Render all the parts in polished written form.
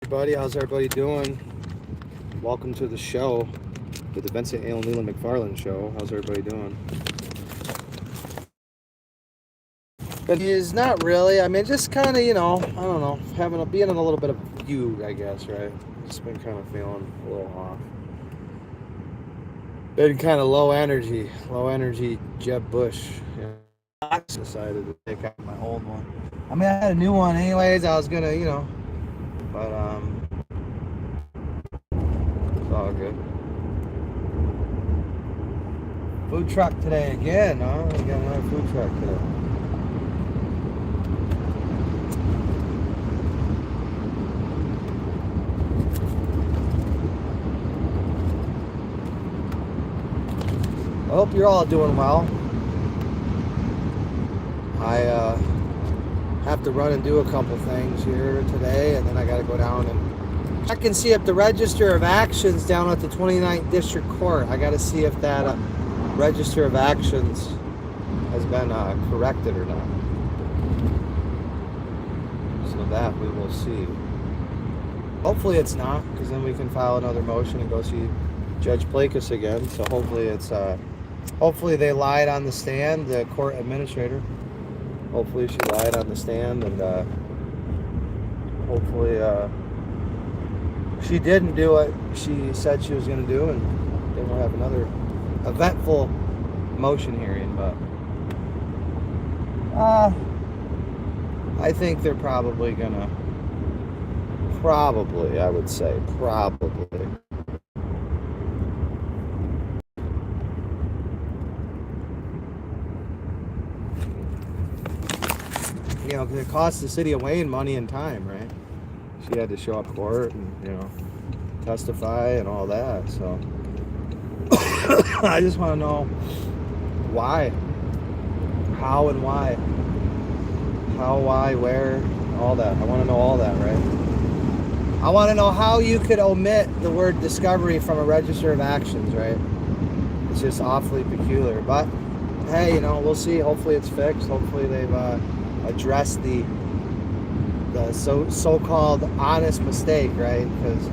Everybody, how's everybody doing? Welcome to the show, the Vincent A. Leland McFarland show. How's everybody doing? But he's not really. I mean, just kind of, I don't know, being in a little bit of fugue, I guess, right? Just been kind of feeling a little off. Been kind of low energy. Jeb Bush. I decided to take out my old one. I mean, I had a new one anyways. I was gonna, but it's all good. Food truck today again, huh? We got another food truck today. I hope you're all doing well. I have to run and do a couple things here today, and then I got to go down and check and see if the Register of Actions down at the 29th District Court, I got to see if that Register of Actions has been corrected or not. So that we will see. Hopefully it's not, because then we can file another motion and go see Judge Plakas again. So hopefully it's hopefully they lied on the stand, the court administrator. Hopefully she lied on the stand, and hopefully she didn't do what she said she was going to do, and then we'll have another eventful motion hearing. But I think they're probably going to, I would say, probably. Because it costs the city of Wayne money and time, right? She had to show up court and, testify and all that. So I just want to know why, how and why, where, all that. I want to know all that, right? I want to know how you could omit the word discovery from a Register of Actions, right? It's just awfully peculiar. But hey, we'll see. Hopefully it's fixed. Hopefully they've address the so-called honest mistake, right? Because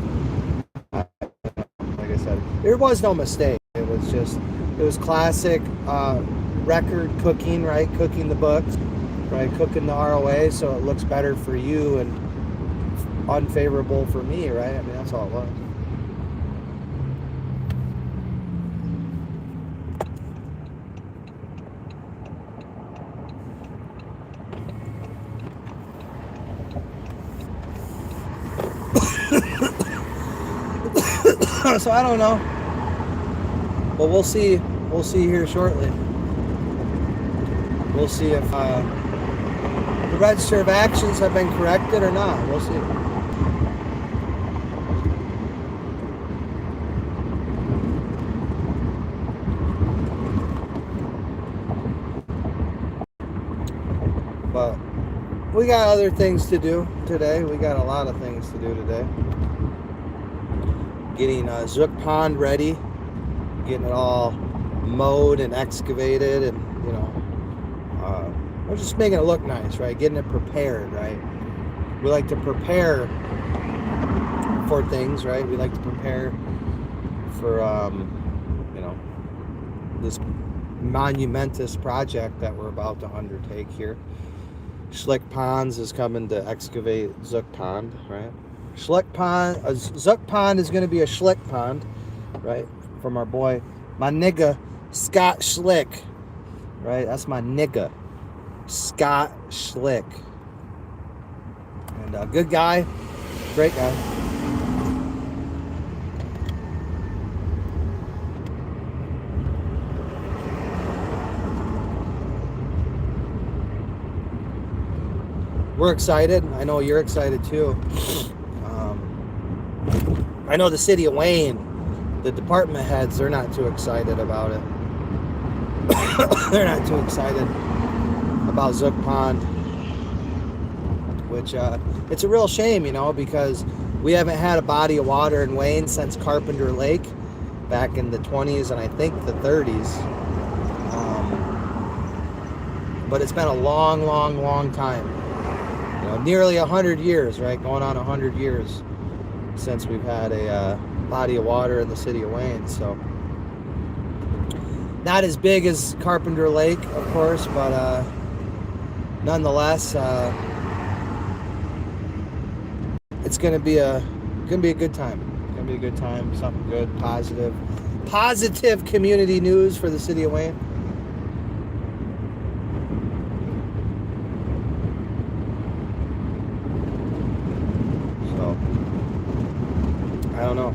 like I said, there was no mistake. It was classic record cooking, right? Cooking the books, right? Cooking the ROA so it looks better for you and unfavorable for me, right? I mean, that's all it was. So I don't know, but we'll see. We'll see here shortly. We'll see if the Register of Actions have been corrected or not. We'll see. But we got other things to do today. We got a lot of things to do today. Getting Zook Pond ready, getting it all mowed and excavated, and we're just making it look nice, right? Getting it prepared, right? We like to prepare for things, right? We like to prepare for this monumentous project that we're about to undertake here. Schlick Ponds is coming to excavate Zook Pond, right? Schlick Pond, Zook Pond is going to be a Schlick Pond, right? From our boy, my nigga, Scott Schlick, right? That's my nigga, Scott Schlick. And a good guy, great guy. We're excited. I know you're excited too. I know the city of Wayne, the department heads, they're not too excited about it. They're not too excited about Zook Pond, which it's a real shame, because we haven't had a body of water in Wayne since Carpenter Lake back in the 20s and I think the 30s. But it's been a long time. Nearly 100 years, right? Going on 100 years since we've had a body of water in the city of Wayne. So not as big as Carpenter Lake, of course, but nonetheless, it's gonna be a good time. It's gonna be a good time. Something good, positive community news for the city of Wayne. So I don't know.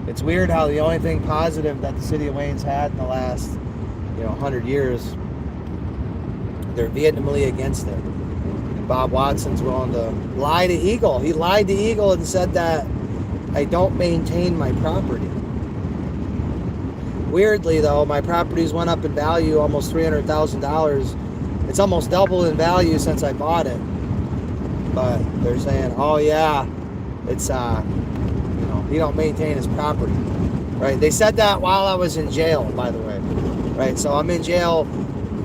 It's weird how the only thing positive that the city of Wayne's had in the last 100 years, they're vehemently against it. And Bob Watson's willing to lie to Eagle. He lied to Eagle and said that I don't maintain my property. Weirdly, though, my properties went up in value almost $300,000. It's almost doubled in value since I bought it. But they're saying, oh yeah, it's he don't maintain his property, right? They said that while I was in jail, by the way, right? So I'm in jail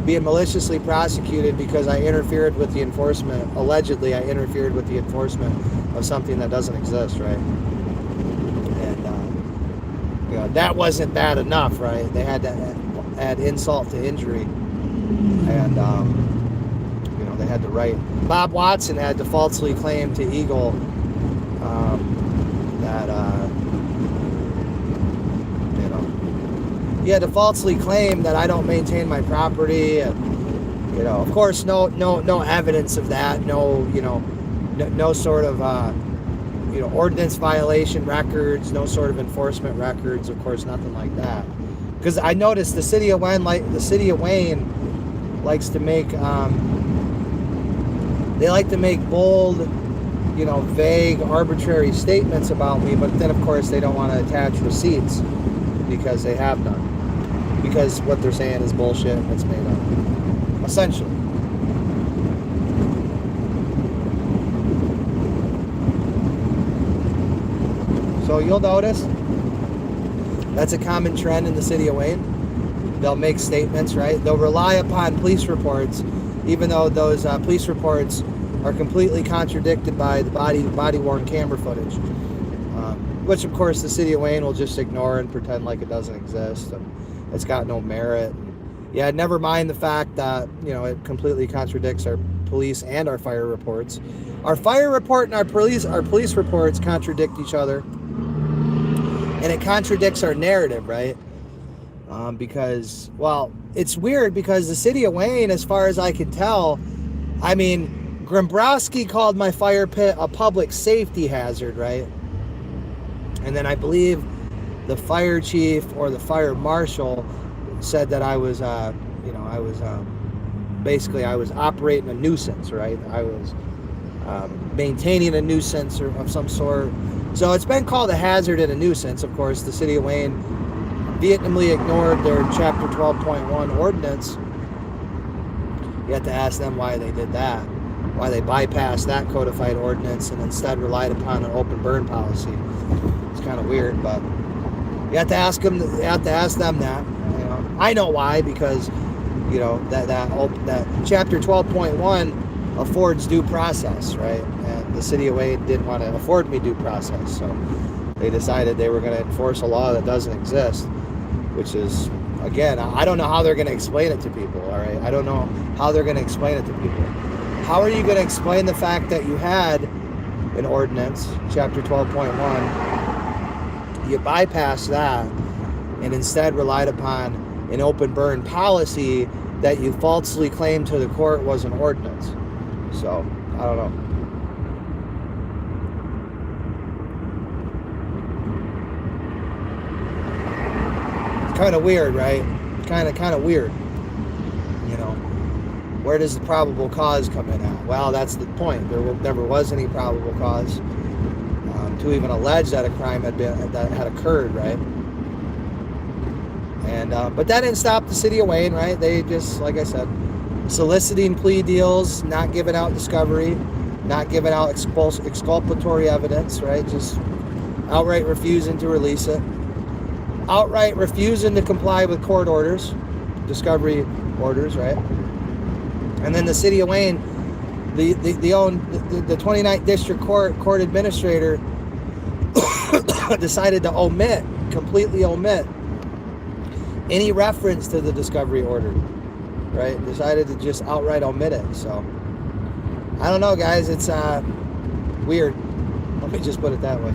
being maliciously prosecuted because I interfered with the enforcement. Allegedly, I interfered with the enforcement of something that doesn't exist, right? And that wasn't bad enough, right? They had to add insult to injury, and they had to write. Bob Watson had to falsely claim to Eagle that he had to falsely claim that I don't maintain my property, and of course no evidence of that, no sort of ordinance violation records, no sort of enforcement records, of course nothing like that. Because I noticed the city of Wayne likes to make they like to make bold, vague, arbitrary statements about me, but then of course they don't want to attach receipts because they have none. Because what they're saying is bullshit and it's made up, essentially. So you'll notice that's a common trend in the city of Wayne. They'll make statements, right? They'll rely upon police reports, even though those police reports are completely contradicted by the body-worn camera footage, which of course the city of Wayne will just ignore and pretend like it doesn't exist and it's got no merit. Yeah, never mind the fact that it completely contradicts our police and our fire reports. Our fire report and our police reports contradict each other, and it contradicts our narrative, right? Because, well, it's weird because the city of Wayne, as far as I can tell, Grombrowski called my fire pit a public safety hazard, right? And then I believe the fire chief or the fire marshal said that I was, basically I was operating a nuisance, right? I was maintaining a nuisance of some sort. So it's been called a hazard and a nuisance. Of course, the city of Wayne vehemently ignored their Chapter 12.1 ordinance. You have to ask them why they did that, why they bypassed that codified ordinance and instead relied upon an open burn policy. It's kind of weird, but you have to ask them. You have to ask them that. I know why, because that Chapter 12.1 affords due process, right? And the city of Wayne didn't want to afford me due process, so they decided they were going to enforce a law that doesn't exist, which is, again, I don't know how they're going to explain it to people, all right? I don't know how they're going to explain it to people. How are you going to explain the fact that you had an ordinance, Chapter 12.1, you bypassed that and instead relied upon an open burn policy that you falsely claimed to the court was an ordinance? So, I don't know. It's kind of weird, right? Kind of weird. Where does the probable cause come in at? Well, that's the point. There never was any probable cause to even allege that a crime had occurred, right? And but that didn't stop the city of Wayne, right? They just, like I said, soliciting plea deals, not giving out discovery, not giving out exculpatory evidence, right? Just outright refusing to release it, outright refusing to comply with court orders, discovery orders, right? And then the city of Wayne, the 29th District Court administrator decided to completely omit any reference to the discovery order, right? Decided to just outright omit it. So I don't know, guys. It's weird. Let me just put it that way.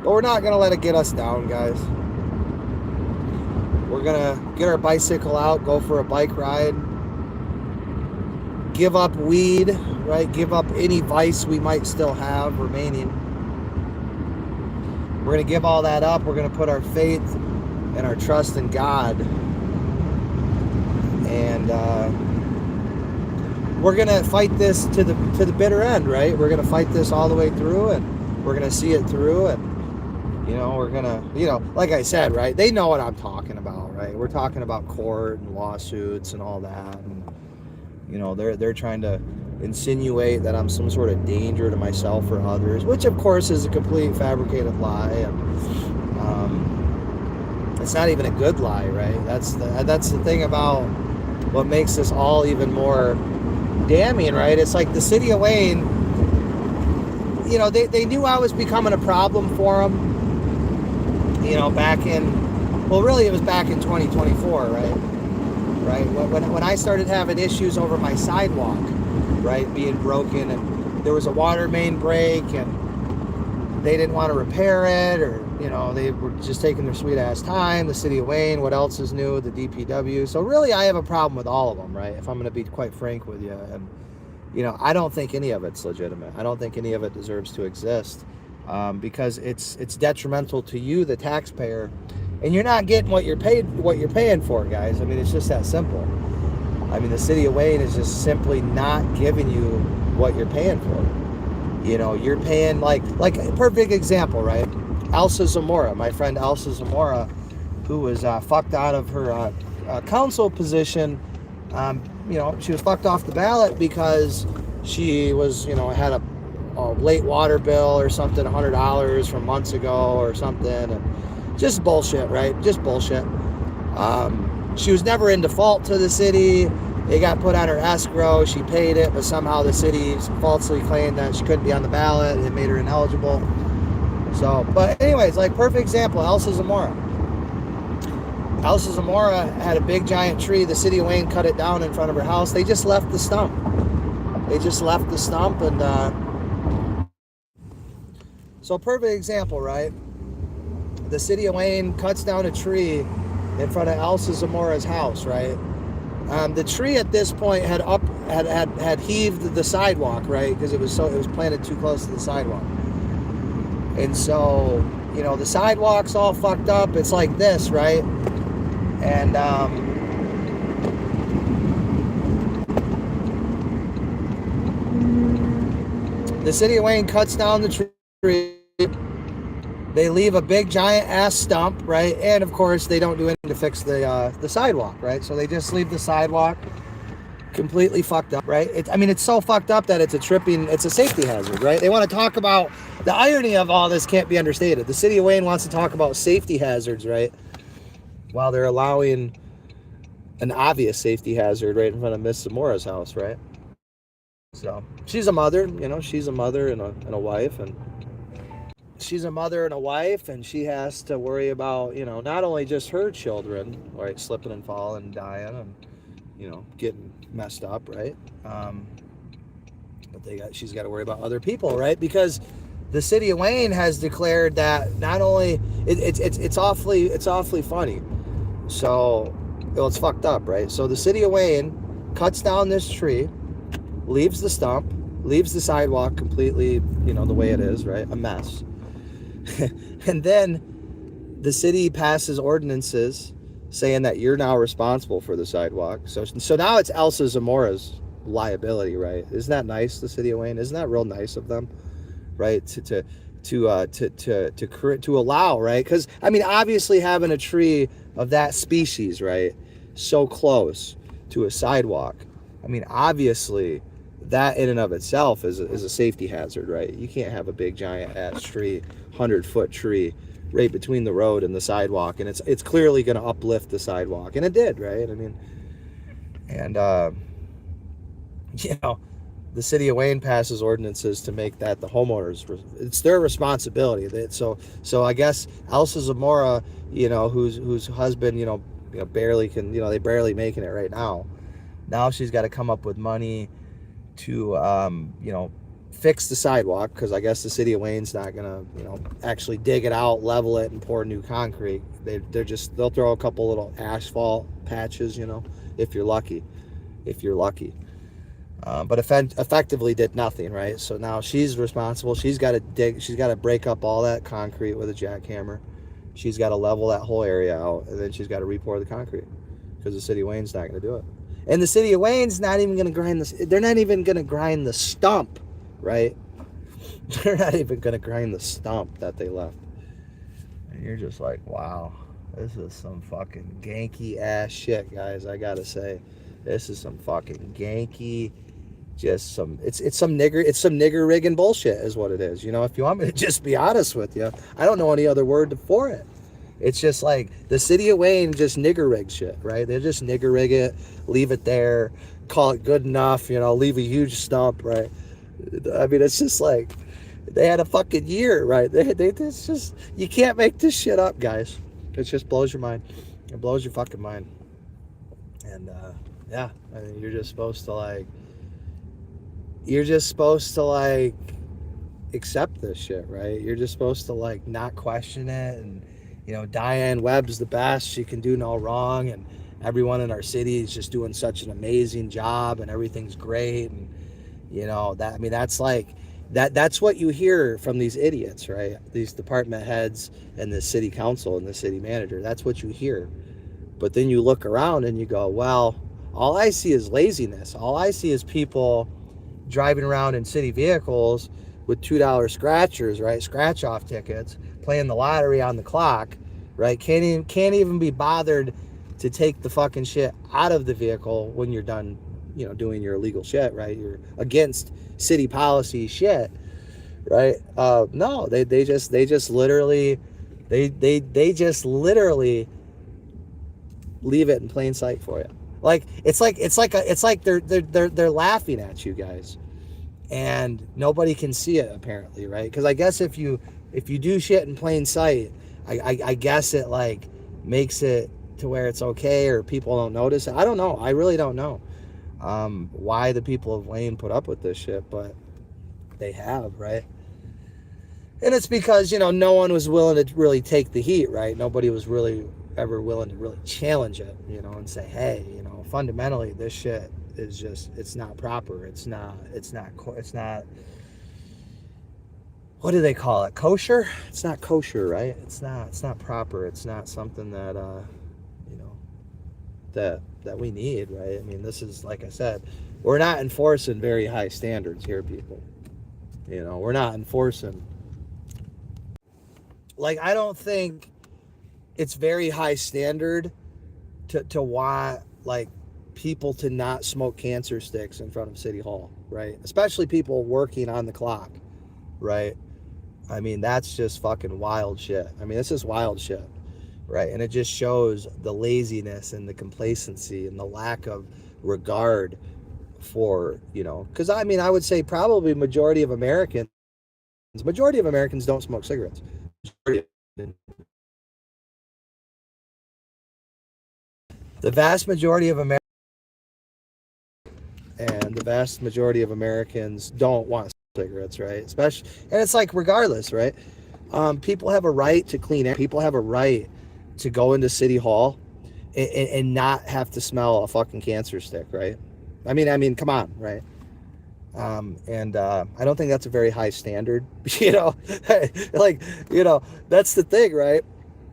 But we're not going to let it get us down, guys. We're going to get our bicycle out, go for a bike ride, give up weed, right? Give up any vice we might still have remaining. We're going to give all that up. We're going to put our faith and our trust in God. And we're going to fight this to the bitter end, right? We're going to fight this all the way through, and we're going to see it through. And we're going to, like I said, right? They know what I'm talking about, right? We're talking about court and lawsuits and all that. And, they're trying to insinuate that I'm some sort of danger to myself or others, which of course is a complete fabricated lie. And it's not even a good lie, right? That's the thing about what makes this all even more damning, right? It's like the city of Wayne, they knew I was becoming a problem for them, back in, well, really it was back in 2024, right? When I started having issues over my sidewalk, right, being broken, and there was a water main break, and they didn't want to repair it, or they were just taking their sweet ass time. The city of Wayne, what else is new? The DPW. So really, I have a problem with all of them, right? If I'm going to be quite frank with you, and I don't think any of it's legitimate. I don't think any of it deserves to exist, because it's detrimental to you, the taxpayer. And you're not getting what you're paying for, guys. I mean, it's just that simple. I mean, the city of Wayne is just simply not giving you what you're paying for. You're paying like a perfect example, right? Elsa Zamora, my friend Elsa Zamora, who was fucked out of her council position. She was fucked off the ballot because she was, had a late water bill or something, $100 from months ago or something, and just bullshit, right? Just bullshit. She was never in default to the city. It got put on her escrow. She paid it, but somehow the city falsely claimed that she couldn't be on the ballot. It made her ineligible. So, but anyways, like perfect example, Elsa Zamora. Elsa Zamora had a big giant tree. The city of Wayne cut it down in front of her house. They just left the stump. And so perfect example, right? The city of Wayne cuts down a tree in front of Elsa Zamora's house, right? The tree at this point had heaved the sidewalk, right? Because it was planted too close to the sidewalk. And so, the sidewalk's all fucked up. It's like this, right? And the city of Wayne cuts down the tree. They leave a big giant ass stump, right? And of course, they don't do anything to fix the sidewalk, right? So they just leave the sidewalk completely fucked up, right? It's so fucked up that it's a safety hazard, right? They want to talk about the irony of all this can't be understated. The city of Wayne wants to talk about safety hazards, right? While they're allowing an obvious safety hazard right in front of Miss Zamora's house, right? So she's a mother, she's a mother and a wife, and she's a mother and a wife, and she has to worry about, not only just her children, right, slipping and falling and dying and, getting messed up, right? But she's got to worry about other people, right? Because the city of Wayne has declared that not only it's awfully funny. So it's fucked up, right? So the city of Wayne cuts down this tree, leaves the stump, leaves the sidewalk completely, the way it is, right? A mess. And then the city passes ordinances saying that you're now responsible for the sidewalk. So now it's Elsa Zamora's liability, right? Isn't that nice, the city of Wayne? Isn't that real nice of them, right? To allow, right? Because obviously having a tree of that species, right, so close to a sidewalk, obviously that in and of itself is a safety hazard, right? You can't have a big giant ass tree, 100-foot tree right between the road and the sidewalk, and it's clearly going to uplift the sidewalk, and it did, right? you know, the city of Wayne passes ordinances to make that the homeowners. It's their responsibility. So I guess Elsa Zamora, whose husband, barely can, they barely making it right now. Now she's got to come up with money to, fix the sidewalk, because I guess the city of Wayne's not gonna, actually dig it out, level it, and pour new concrete. They'll throw a couple little asphalt patches, if you're lucky. But effectively did nothing, right? So now she's responsible. She's got to break up all that concrete with a jackhammer. She's got to level that whole area out, and then she's got to re-pour the concrete, because the city of Wayne's not going to do it. And the city of Wayne's not even going to grind this. They're not even going to grind the stump, right? They're not even going to grind the stump that they left. And you're just like, wow, this is some fucking ganky ass shit, guys. I gotta say, this is some fucking ganky. Just some, it's some nigger rigging bullshit is what it is. If you want me to just be honest with you, I don't know any other word for it. It's just like the city of Wayne just nigger rig shit, right? They just nigger rig it, leave it there, call it good enough, leave a huge stump, right? I mean, it's just like they had a fucking year, right? It's just, you can't make this shit up, guys. It just blows your mind. It blows your fucking mind. And yeah, I mean, you're just supposed to accept this shit, right? You're just supposed to not question it. And Diane Webb's the best, she can do no wrong, and everyone in our city is just doing such an amazing job, and everything's great. And that's what you hear from these idiots, right? These department heads and the city council and the city manager. That's what you hear. But then you look around and you go, well, all I see is laziness. All I see is people driving around in city vehicles with $2 scratchers, right? Scratch off tickets, playing the lottery on the clock, right? Can't even be bothered to take the fucking shit out of the vehicle when you're done, doing your illegal shit, right? You're against city policy shit, right? No, they just literally leave it in plain sight for you. It's like they're laughing at you guys, and nobody can see it apparently, right? Because I guess if you do shit in plain sight, I guess it makes it to where it's okay, or people don't notice it. I don't know. I really don't know why the people of Wayne put up with this shit, but they have, right? And it's because, no one was willing to really take the heat, right? Nobody was really ever willing to really challenge it, and say, hey, fundamentally this shit is just, it's not proper. It's not, what do they call it? Kosher? It's not kosher, right? It's not proper. It's not something that, that we need, right? I mean, this is, like I said, we're not enforcing very high standards here, people. We're not enforcing. I don't think it's very high standard to want, people to not smoke cancer sticks in front of City Hall, right? Especially people working on the clock, right? I mean, that's just fucking wild shit. I mean, this is wild shit, right? And it just shows the laziness and the complacency and the lack of regard for, because I mean, I would say probably majority of Americans don't smoke cigarettes. The vast majority of Americans don't want cigarettes, right? Especially, and it's regardless, right? People have a right to clean air. People have a right to go into City Hall and not have to smell a fucking cancer stick, right? I mean, come on, right? And I don't think that's a very high standard, that's the thing, right?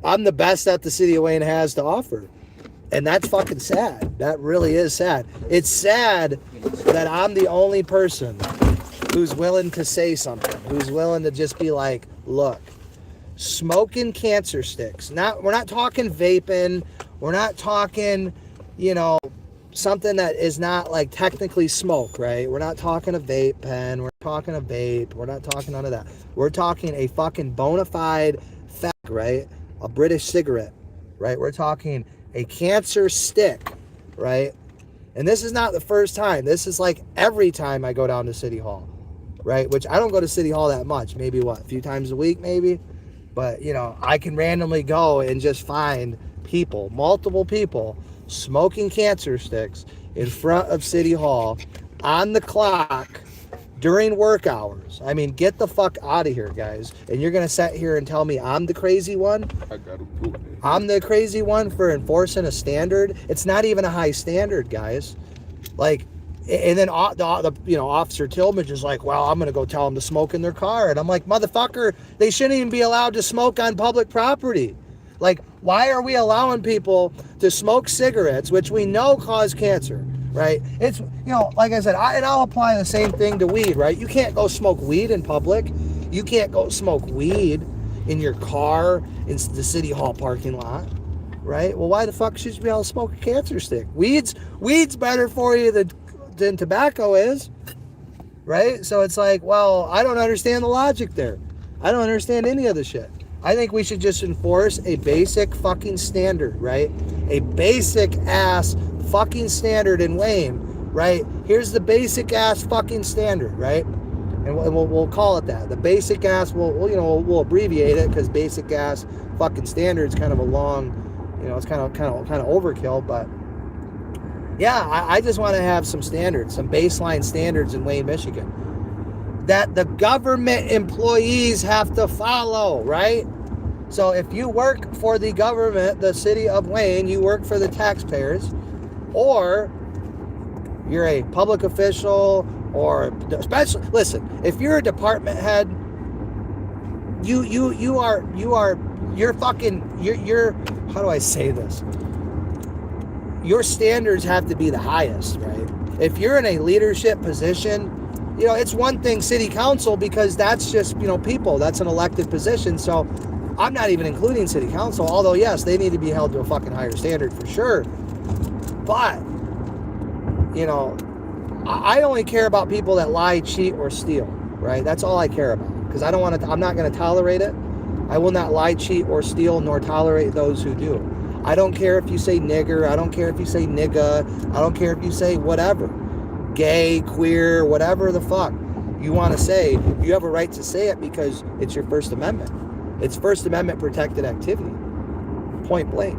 I'm the best that the city of Wayne has to offer. And that's fucking sad. That really is sad. It's sad that I'm the only person who's willing to say something, who's willing to just be like, look, smoking cancer sticks. We're not talking vaping. We're not talking, something that is not technically smoke, right? We're not talking a vape pen. We're talking a vape. We're not talking none of that. We're talking a fucking bona fide fag, right? A British cigarette, right? We're talking a cancer stick, right? And this is not the first time. This is like every time I go down to City Hall, right? Which I don't go to City Hall that much. Maybe a few times a week, maybe. But, you know, I can randomly go and just find people, multiple people, smoking cancer sticks in front of City Hall on the clock during work hours. I mean, get the fuck out of here, guys. And you're going to sit here and tell me I'm the crazy one? I'm the crazy one for enforcing a standard? It's not even a high standard, guys. Like, and then Officer Tillman is like, well, I'm going to go tell them to smoke in their car. And I'm like, motherfucker, they shouldn't even be allowed to smoke on public property. Like, why are we allowing people to smoke cigarettes, which we know cause cancer, right? It's, you know, like I said, and I'll apply the same thing to weed, right? You can't go smoke weed in public. You can't go smoke weed in your car in the City Hall parking lot, right? Well, why the fuck should you be able to smoke a cancer stick? Weed's better for you than tobacco is, right? So it's like, well, I don't understand the logic there. I don't understand any of the shit. I think we should just enforce a basic fucking standard, right? A basic ass fucking standard in Wayne, right? Here's the basic ass fucking standard, right? And we'll call it that. The basic ass, we'll abbreviate it because basic ass fucking standard is kind of a long, you know, it's kind of overkill, but yeah, I just want to have some standards, some baseline standards in Wayne, Michigan that the government employees have to follow, right? So if you work for the government, the city of Wayne, you work for the taxpayers, or you're a public official, or especially, listen, if you're a department head, you're how do I say this? Your standards have to be the highest, right? If you're in a leadership position, you know, it's one thing city council because that's just, you know, people, that's an elected position. So I'm not even including city council, although yes, they need to be held to a fucking higher standard for sure. But, you know, I only care about people that lie, cheat, or steal, right? That's all I care about because I'm not going to tolerate it. I will not lie, cheat, or steal, nor tolerate those who do. I don't care if you say nigger. I don't care if you say nigga. I don't care if you say whatever. Gay, queer, whatever the fuck you want to say. You have a right to say it because it's your First Amendment. It's First Amendment protected activity. Point blank.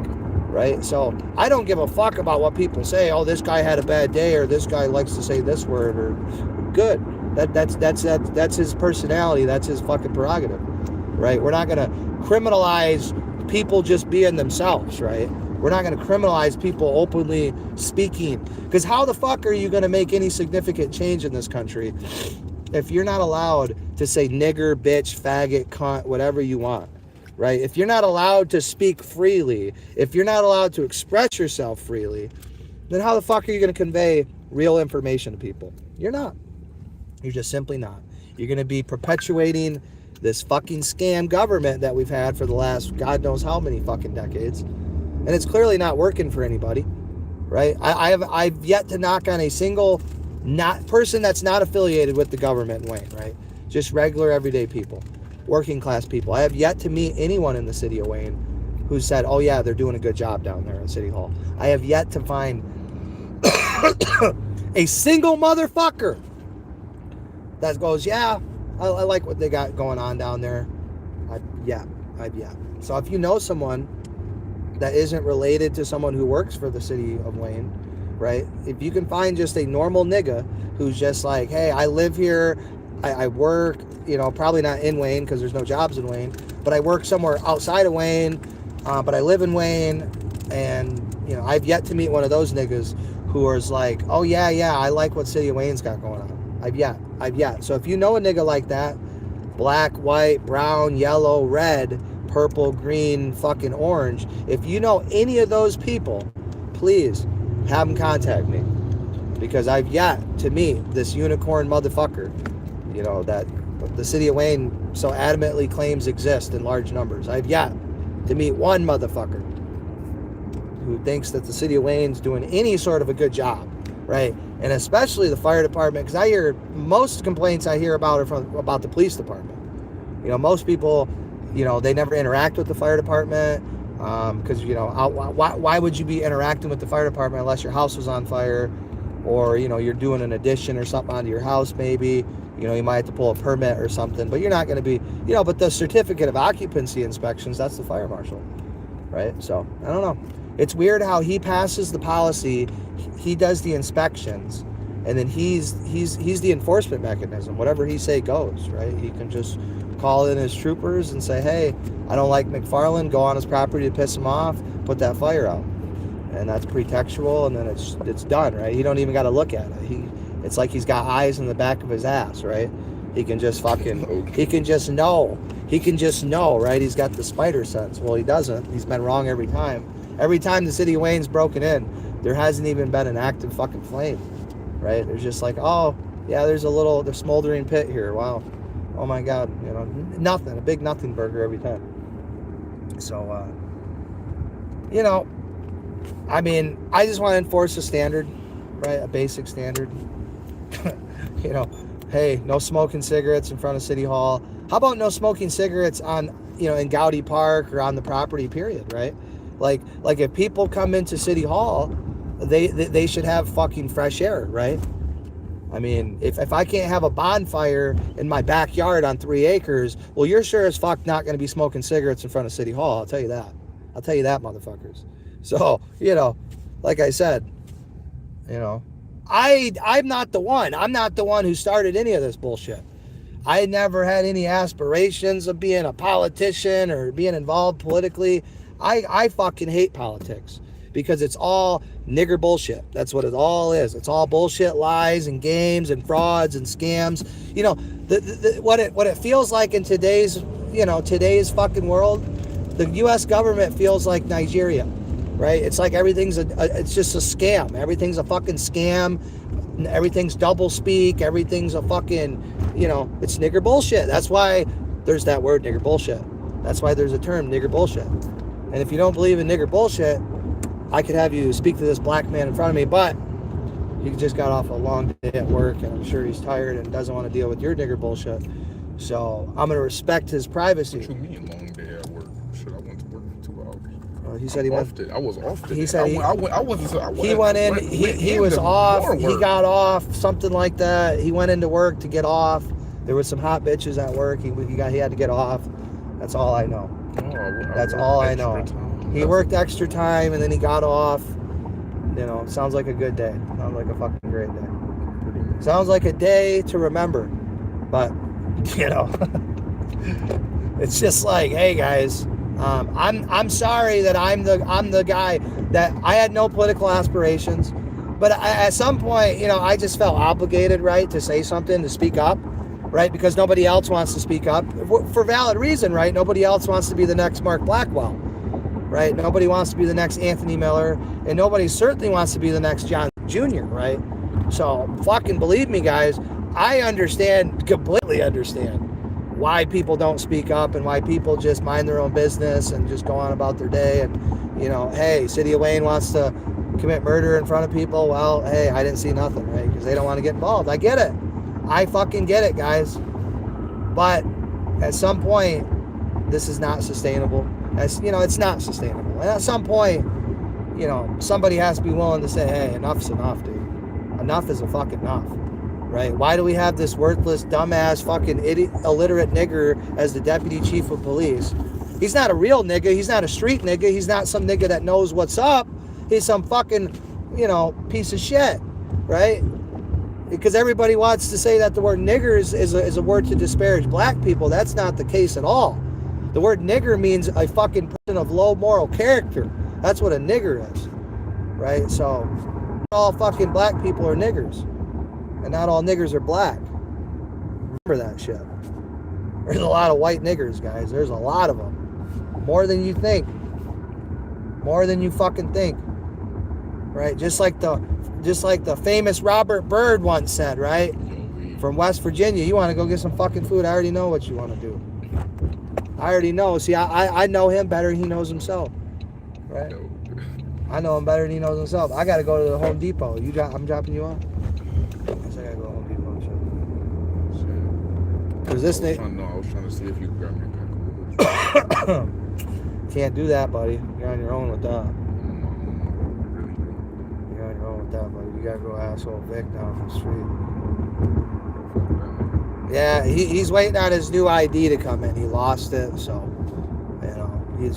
Right? So I don't give a fuck about what people say. Oh, this guy had a bad day, or this guy likes to say this word, or good. That's his personality. That's his fucking prerogative. Right? We're not going to criminalize people just being themselves, right? We're not going to criminalize people openly speaking. Because how the fuck are you going to make any significant change in this country if you're not allowed to say nigger, bitch, faggot, cunt, whatever you want, right? If you're not allowed to speak freely, if you're not allowed to express yourself freely, then how the fuck are you going to convey real information to people? You're not. You're just simply not. You're going to be perpetuating this fucking scam government that we've had for the last God knows how many fucking decades. And it's clearly not working for anybody, right? I've yet to knock on a single person that's not affiliated with the government in Wayne, right? Just regular everyday people, working class people. I have yet to meet anyone in the city of Wayne who said, oh yeah, they're doing a good job down there in City Hall. I have yet to find a single motherfucker that goes, yeah, I like what they got going on down there. Yeah. So if you know someone that isn't related to someone who works for the city of Wayne, right? If you can find just a normal nigga who's just like, hey, I live here, I work, you know, probably not in Wayne because there's no jobs in Wayne, but I work somewhere outside of Wayne, but I live in Wayne, and, you know, I've yet to meet one of those niggas who is like, oh yeah, I like what City of Wayne's got going on. I've yet. So if you know a nigga like that, black, white, brown, yellow, red, purple, green, fucking orange, if you know any of those people, please have them contact me, because I've yet to meet this unicorn motherfucker, you know, that the city of Wayne so adamantly claims exist in large numbers. I've yet to meet one motherfucker who thinks that the city of Wayne's doing any sort of a good job, right? And especially the fire department, because I hear most complaints I hear about are about the police department. You know, most people, you know, they never interact with the fire department. Because, you know, why would you be interacting with the fire department unless your house was on fire, or, you know, you're doing an addition or something onto your house maybe. You know, you might have to pull a permit or something, but you're not going to be, you know, but the certificate of occupancy inspections, that's the fire marshal, right? So, I don't know. It's weird how he passes the policy, he does the inspections, and then he's the enforcement mechanism. Whatever he say goes, right? He can just call in his troopers and say, hey, I don't like McFarland, go on his property to piss him off, put that fire out. And that's pretextual, and then it's done, right? He don't even got to look at it. It's like he's got eyes in the back of his ass, right? He can just he can just know. He can just know, right? He's got the spider sense. Well, he doesn't. He's been wrong every time. Every time the city of Wayne's broken in, there hasn't even been an active fucking flame, right? There's just like, oh, yeah, there's a smoldering pit here. Wow. Oh my God, you know, nothing. A big nothing burger every time. So, you know, I mean, I just want to enforce a standard, right? A basic standard. You know, hey, no smoking cigarettes in front of City Hall. How about no smoking cigarettes on, you know, in Gowdy Park or on the property, period, right? Like if people come into City Hall, they should have fucking fresh air, right? I mean, if I can't have a bonfire in my backyard on 3 acres, well, you're sure as fuck not going to be smoking cigarettes in front of City Hall. I'll tell you that. I'll tell you that, motherfuckers. So, you know, like I said, you know, I'm not the one. I'm not the one who started any of this bullshit. I never had any aspirations of being a politician or being involved politically. I fucking hate politics because it's all nigger bullshit. That's what it all is. It's all bullshit, lies and games and frauds and scams. You know, what it feels like in today's fucking world, the U.S. government feels like Nigeria. Right? It's like everything's it's just a scam. Everything's a fucking scam. Everything's double speak. Everything's a fucking, you know, it's nigger bullshit. That's why there's that word, nigger bullshit. That's why there's a term, nigger bullshit. And if you don't believe in nigger bullshit, I could have you speak to this black man in front of me, but he just got off a long day at work, and I'm sure he's tired and doesn't want to deal with your nigger bullshit. So I'm going to respect his privacy. What you mean long day at work? Shit, I went to work for 2 hours. He said he went. I was off today. He said he went in. He was off. He got off, something like that. He went into work to get off. There was some hot bitches at work. He had to get off. That's all I know. That's all I know. He worked extra time and then he got off. You know, sounds like a good day. Sounds like a fucking great day. Sounds like a day to remember. But, you know, it's just like, hey guys, I'm sorry that I'm the guy that I had no political aspirations, but at some point, you know, I just felt obligated, right, to say something, to speak up, right, because nobody else wants to speak up for valid reason, right? Nobody else wants to be the next Mark Blackwell, right? Nobody wants to be the next Anthony Miller, and nobody certainly wants to be the next John Jr., right? So fucking believe me, guys, I completely understand why people don't speak up and why people just mind their own business and just go on about their day. And, you know, hey, City of Wayne wants to commit murder in front of people. Well, hey, I didn't see nothing, right? Because they don't want to get involved. I get it. I fucking get it, guys. But at some point, this is not sustainable. You know, it's not sustainable. And at some point, you know, somebody has to be willing to say, hey, enough's enough, dude. Enough is a fucking enough. Right? Why do we have this worthless, dumbass, fucking idiot, illiterate nigger as the deputy chief of police? He's not a real nigga. He's not a street nigga. He's not some nigga that knows what's up. He's some fucking, you know, piece of shit, right? Because everybody wants to say that the word nigger is a word to disparage black people. That's not the case at all. The word nigger means a fucking person of low moral character. That's what a nigger is, right? So, not all fucking black people are niggers. And not all niggers are black. Remember that shit. There's a lot of white niggers, guys. There's a lot of them. More than you think. More than you fucking think. Right? Just like the famous Robert Byrd once said, right? From West Virginia, you want to go get some fucking food, I already know what you want to do. I already know. See, I know him better than he knows himself. Right? I know him better than he knows himself. I got to go to the Home Depot. I'm dropping you off? I gotta go to Home Depot. Because this nigga. I was trying to see if you could grab me a pack of Can't do that, buddy. You're on your own with that. Really. You're on your own with that, buddy. You gotta go asshole Vic down the street. Yeah, he's waiting on his new ID to come in. He lost it, so he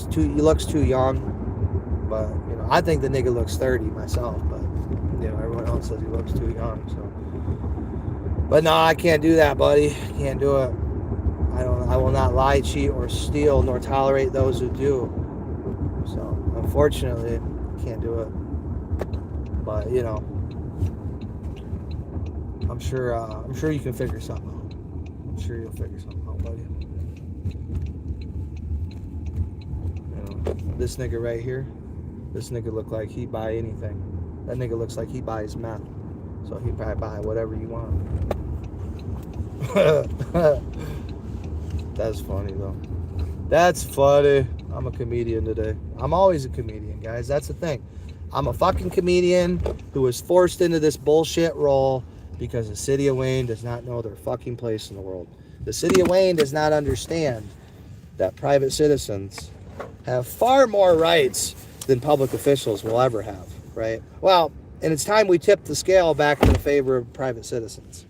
looks too young. But I think the nigga looks 30 myself. But everyone else says he looks too young. So, but no, I can't do that, buddy. Can't do it. I will not lie, cheat, or steal, nor tolerate those who do. So, unfortunately, can't do it. But I'm sure you can figure something out. I'm sure you'll figure something out, buddy. This nigga right here, this nigga look like he'd buy anything. That nigga looks like he buys meth. So he'd probably buy whatever you want. That's funny though. That's funny. I'm a comedian today. I'm always a comedian, guys. That's the thing. I'm a fucking comedian who was forced into this bullshit role because the city of Wayne does not know their fucking place in the world. The city of Wayne does not understand that private citizens have far more rights than public officials will ever have, right? Well, and it's time we tip the scale back in the favor of private citizens,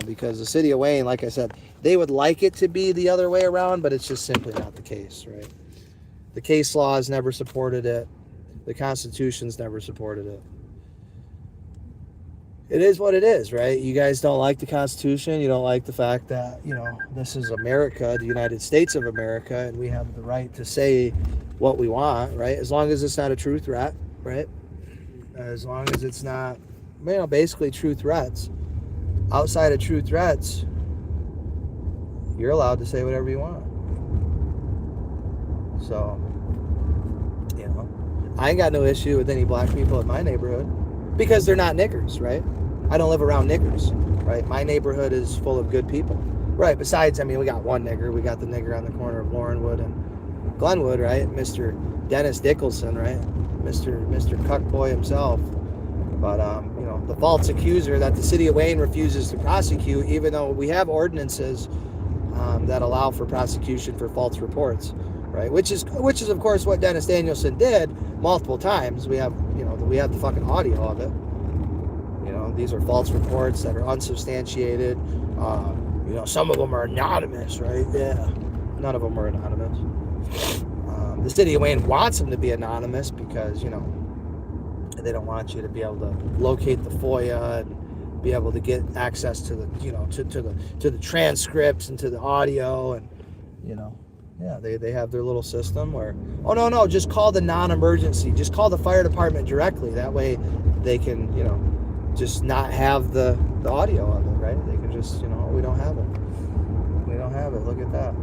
because the city of Wayne, like I said, they would like it to be the other way around, but it's just simply not the case, right? The case law has never supported it. The Constitution's never supported it. It is what it is, right? You guys don't like the Constitution. You don't like the fact that, this is America, the United States of America, and we have the right to say what we want, right? As long as it's not a true threat, right? As long as it's not, basically true threats. Outside of true threats, you're allowed to say whatever you want. So, I ain't got no issue with any black people in my neighborhood because they're not niggers, right? I don't live around niggers, right? My neighborhood is full of good people, right? Besides, we got one nigger. We got the nigger on the corner of Laurenwood and Glenwood, right? Mr. Dennis Dickelson, right? Mr. Cuckboy himself. But, the false accuser that the city of Wayne refuses to prosecute, even though we have ordinances that allow for prosecution for false reports, right? Which is of course what Dennis Danielson did multiple times. We have the fucking audio of it. These are false reports that are unsubstantiated. Some of them are anonymous, right? Yeah, none of them are anonymous. The city of Wayne wants them to be anonymous because they don't want you to be able to locate the FOIA and be able to get access to the to the transcripts and to the audio and they have their little system where no, just call the non-emergency, just call the fire department directly. That way they can just not have the audio of it, right? They can just we don't have it, look at that.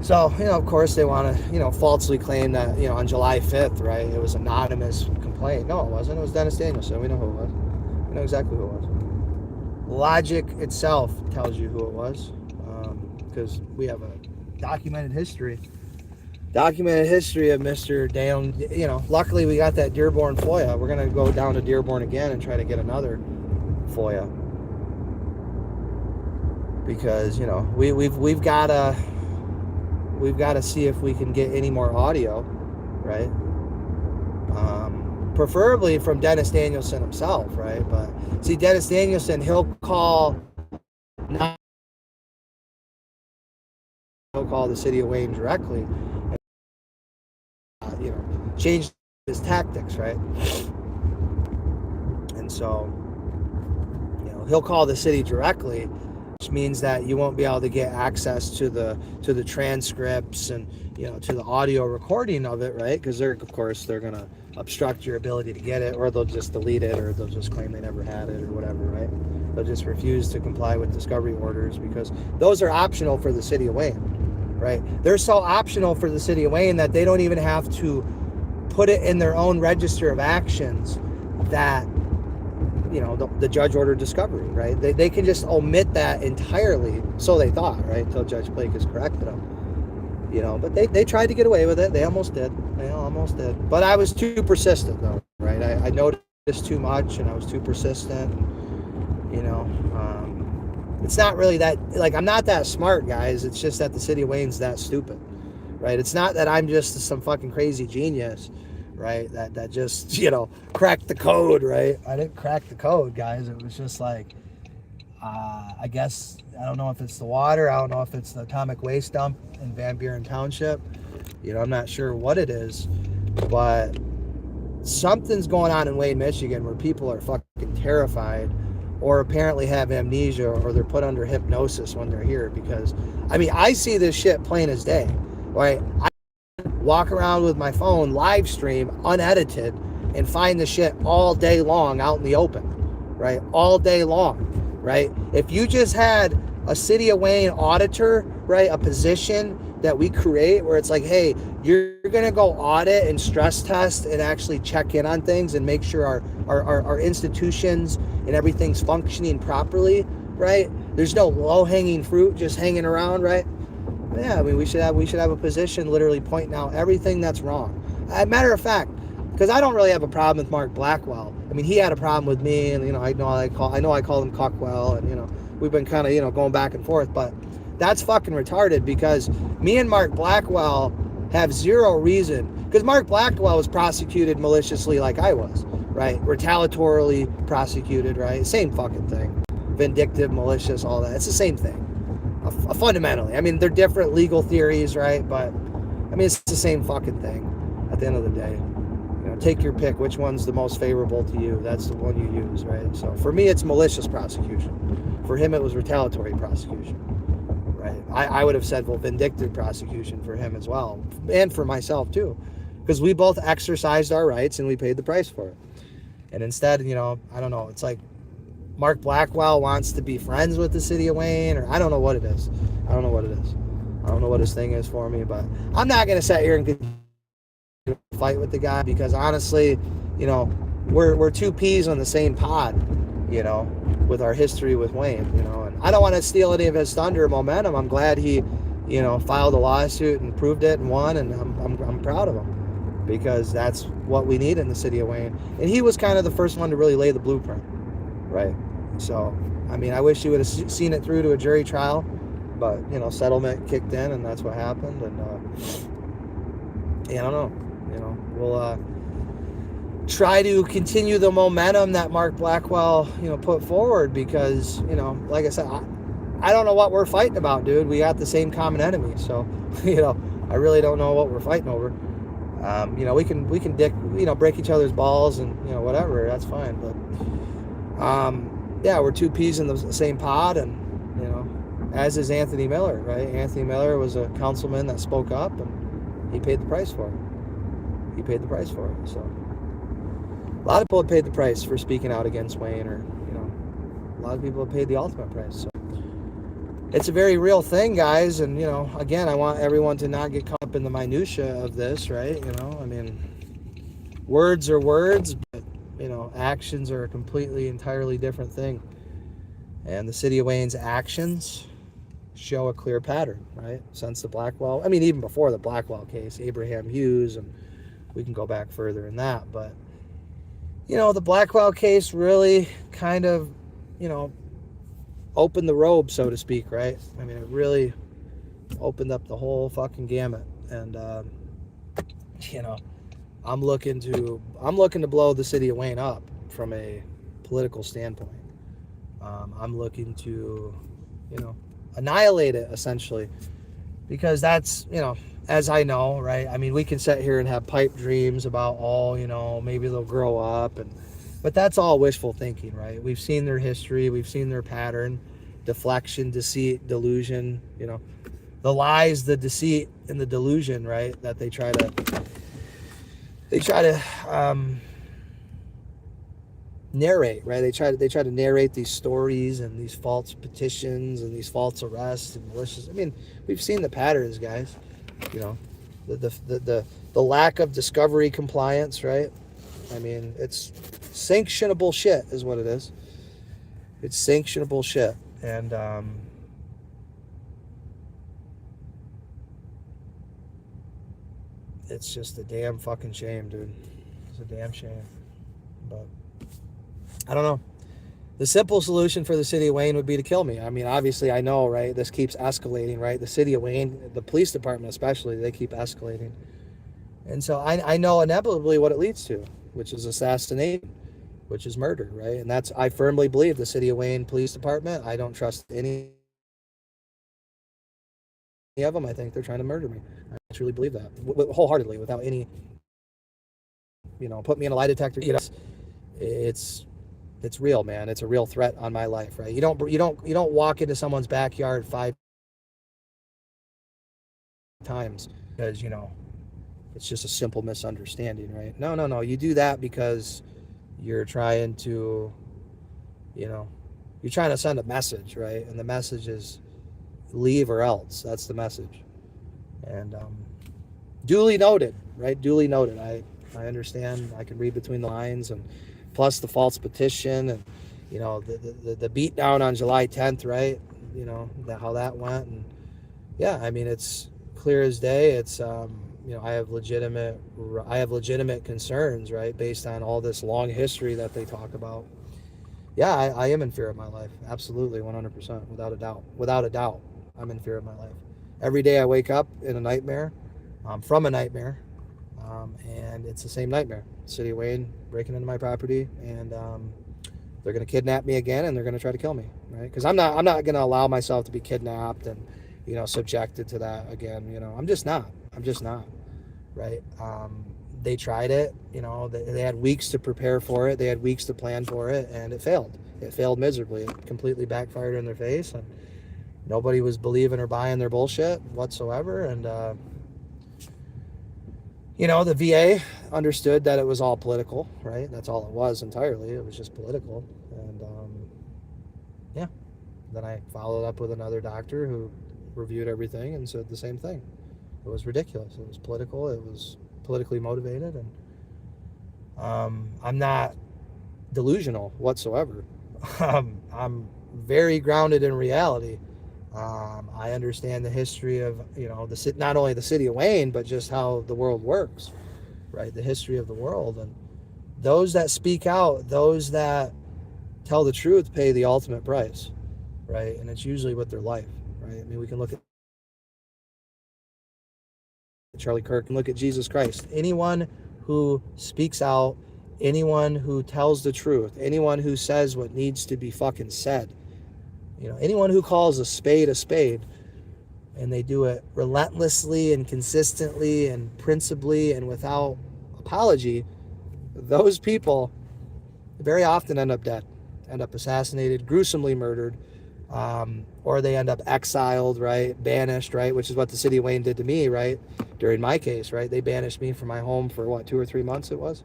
So of course they want to falsely claim that on July 5th, right, it was anonymous complaint. No, it wasn't. It was Dennis Danielson. We know who it was. We know exactly who it was. Logic itself tells you who it was, because we have a documented history of Mr. Dan. Luckily we got that Dearborn FOIA. We're gonna go down to Dearborn again and try to get another FOIA because we've got to see if we can get any more audio, right? Preferably from Dennis Danielson himself, right? But see, Dennis Danielson, he'll call the city of Wayne directly and, change his tactics, right? And so, he'll call the city directly, which means that you won't be able to get access to the transcripts and to the audio recording of it, right? Because they're going to obstruct your ability to get it, or they'll just delete it, or they'll just claim they never had it or whatever, right? They'll just refuse to comply with discovery orders because those are optional for the city of Wayne, right? They're so optional for the city of Wayne that they don't even have to put it in their own register of actions that the judge ordered discovery, right? They can just omit that entirely, so they thought, right? Until Judge Blake has corrected them. But they tried to get away with it. They almost did. But I was too persistent, though, right? I noticed too much, and I was too persistent. It's not really that, I'm not that smart, guys. It's just that the city of Wayne's that stupid, right? It's not that I'm just some fucking crazy genius, right? That just, cracked the code, right? I didn't crack the code, guys. It was just like, I guess, I don't know if it's the water. I don't know if it's the atomic waste dump in Van Buren Township. I'm not sure what it is, but something's going on in Wayne, Michigan where people are fucking terrified or apparently have amnesia or they're put under hypnosis when they're here because, I see this shit plain as day, right? I walk around with my phone, live stream, unedited, and find the shit all day long out in the open, right? All day long, right? If you just had a City of Wayne auditor, right, a position that we create where it's like, hey, you're going to go audit and stress test and actually check in on things and make sure our institutions and everything's functioning properly, right? There's no low-hanging fruit just hanging around, right? Yeah, we should have a position literally pointing out everything that's wrong. Matter of fact, because I don't really have a problem with Mark Blackwell. He had a problem with me, and I know I call him Cockwell, and we've been kind of going back and forth, but that's fucking retarded because me and Mark Blackwell have zero reason. Because Mark Blackwell was prosecuted maliciously like I was, right? Retaliatorily prosecuted, right? Same fucking thing. Vindictive, malicious, all that. It's the same thing. Fundamentally. They're different legal theories, right? But, it's the same fucking thing at the end of the day. Take your pick. Which one's the most favorable to you? That's the one you use, right? So for me, it's malicious prosecution. For him, it was retaliatory prosecution. Right. I would have said, well, vindictive prosecution for him as well. And for myself, too. Because we both exercised our rights and we paid the price for it. And instead, I don't know. It's like Mark Blackwell wants to be friends with the City of Wayne, or I don't know what it is. I don't know what his thing is for me, but I'm not going to sit here and fight with the guy because honestly, we're two peas on the same pod, with our history with Wayne, and I don't want to steal any of his thunder or momentum. I'm glad he, filed a lawsuit and proved it and won, and I'm proud of him because that's what we need in the City of Wayne. And he was kind of the first one to really lay the blueprint, right? So, I wish he would have seen it through to a jury trial, but settlement kicked in, and that's what happened. And I don't know. We'll try to continue the momentum that Mark Blackwell, put forward because, like I said, I don't know what we're fighting about, dude. We got the same common enemy. So, I really don't know what we're fighting over. We can break each other's balls and, whatever. That's fine. But, yeah, we're two peas in the same pod and, as is Anthony Miller, right? Anthony Miller was a councilman that spoke up and he paid the price for it. So a lot of people have paid the price for speaking out against Wayne, or a lot of people have paid the ultimate price. So it's a very real thing, guys. And again, I want everyone to not get caught up in the minutia of this, right? Words are words, but actions are a completely entirely different thing. And the City of Wayne's actions show a clear pattern, right? Since the Blackwell, even before the Blackwell case, Abraham Hughes, and we can go back further in that, but the Blackwell case really kind of opened the robe, so to speak, right? It really opened up the whole fucking gamut. And I'm looking to blow the City of Wayne up from a political standpoint. I'm looking to annihilate it, essentially, because that's as I know, right? We can sit here and have pipe dreams about, maybe they'll grow up, but that's all wishful thinking, right? We've seen their history, we've seen their pattern, deflection, deceit, delusion, the lies, the deceit, and the delusion, right? That they try to narrate, right? They try to narrate these stories and these false petitions and these false arrests and malicious. We've seen the patterns, guys. The lack of discovery compliance, right? It's sanctionable shit is what it is. It's sanctionable shit. And it's just a damn fucking shame, dude. It's a damn shame. But I don't know. The simple solution for the city of Wayne would be to kill me. I mean, obviously, I know, right? This keeps escalating, right? The city of Wayne, the police department especially, they keep escalating. And so I know inevitably what it leads to, which is assassination, which is murder, right? And that's, I firmly believe the city of Wayne police department, I don't trust any of them. I think they're trying to murder me. I truly believe that wholeheartedly, without any, put me in a lie detector. It's real, man. It's a real threat on my life, right? You don't walk into someone's backyard 5 times because, it's just a simple misunderstanding, right? No. You do that because you're trying to, you're trying to send a message, right? And the message is leave or else. That's the message. And duly noted, right? Duly noted. I understand. I can read between the lines, and plus the false petition, and the beat down on July 10th, right? How that went, and yeah, I mean, it's clear as day. It's I have legitimate concerns, right, based on all this long history that they talk about. Yeah, I am in fear of my life. Absolutely, 100%, without a doubt. I'm in fear of my life. Every day I wake up in a nightmare, from a nightmare, and it's the same nightmare. City of Wayne breaking into my property, and they're going to kidnap me again, and they're going to try to kill me, right? Because I'm not going to allow myself to be kidnapped and subjected to that again. I'm just not, right? They tried it. They had weeks to prepare for it. They had weeks to plan for it, and it failed. It failed miserably. It completely backfired in their face, and nobody was believing or buying their bullshit whatsoever. And the VA understood that it was all political, right? That's all it was entirely. It was just political. And yeah, then I followed up with another doctor who reviewed everything and said the same thing. It was ridiculous. It was political. It was politically motivated. And I'm not delusional whatsoever. I'm very grounded in reality. I understand the history of, not only the city of Wayne, but just how the world works, right? The history of the world. And those that speak out, those that tell the truth, pay the ultimate price, right? And it's usually with their life, right? I mean, we can look at Charlie Kirk and look at Jesus Christ. Anyone who speaks out, anyone who tells the truth, anyone who says what needs to be fucking said, anyone who calls a spade, and they do it relentlessly and consistently and principally and without apology, those people very often end up dead, end up assassinated, gruesomely murdered, or they end up exiled, right, banished, right, which is what the city of Wayne did to me, right, during my case, right? They banished me from my home for 2 or 3 months it was.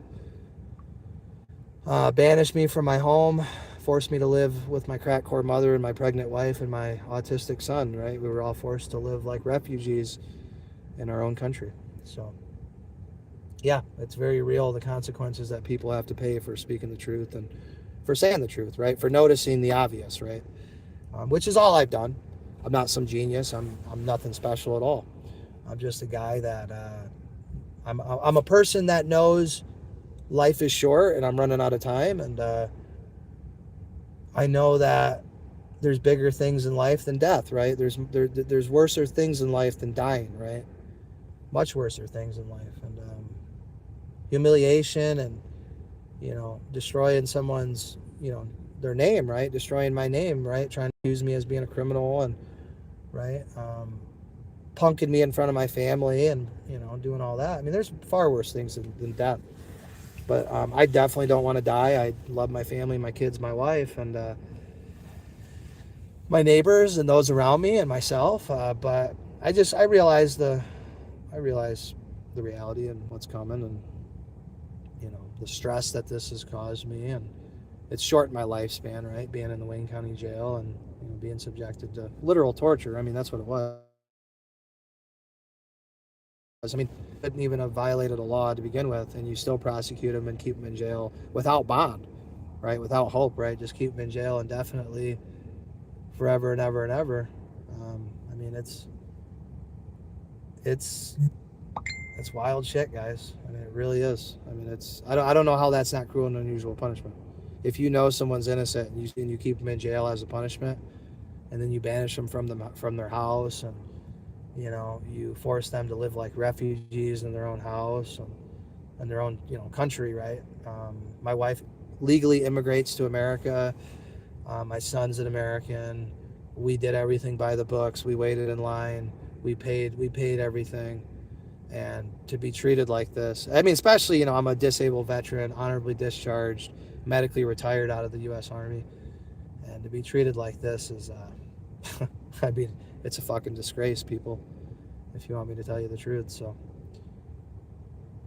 Banished me from my home, forced me to live with my crack-core mother and my pregnant wife and my autistic son, right? We were all forced to live like refugees in our own country. So, yeah, it's very real, the consequences that people have to pay for speaking the truth and for saying the truth, right? For noticing the obvious, right? Which is all I've done. I'm not some genius. I'm nothing special at all. I'm just a guy that, I'm a person that knows life is short and I'm running out of time, and I know that there's bigger things in life than death, right? There's worser things in life than dying, right? Much worser things in life. And humiliation and, destroying someone's, their name, right? Destroying my name, right? Trying to use me as being a criminal and, right? Punking me in front of my family and, doing all that. I mean, there's far worse things than death. But I definitely don't want to die. I love my family, my kids, my wife, and my neighbors and those around me and myself. But I realize the reality and what's coming, and the stress that this has caused me, and it's shortened my lifespan, right? Being in the Wayne County Jail and being subjected to literal torture. I mean, that's what it was. I mean, couldn't even have violated a law to begin with, and you still prosecute them and keep them in jail without bond, right? Without hope, right? Just keep them in jail indefinitely, forever and ever and ever. I mean, it's wild shit, guys. I mean, it really is. I mean, I don't know how that's not cruel and unusual punishment. if you know someone's innocent and you keep them in jail as a punishment, and then you banish them from their house, and you know, you force them to live like refugees in their own house and their own, you know, country, right? My wife legally immigrates to America. My son's an American. We did everything by the books. We waited in line. We paid everything. And to be treated like this, I mean, especially, you know, I'm a disabled veteran, honorably discharged, medically retired out of the U.S. Army, and to be treated like this is, I mean, it's a fucking disgrace, people, if you want me to tell you the truth. So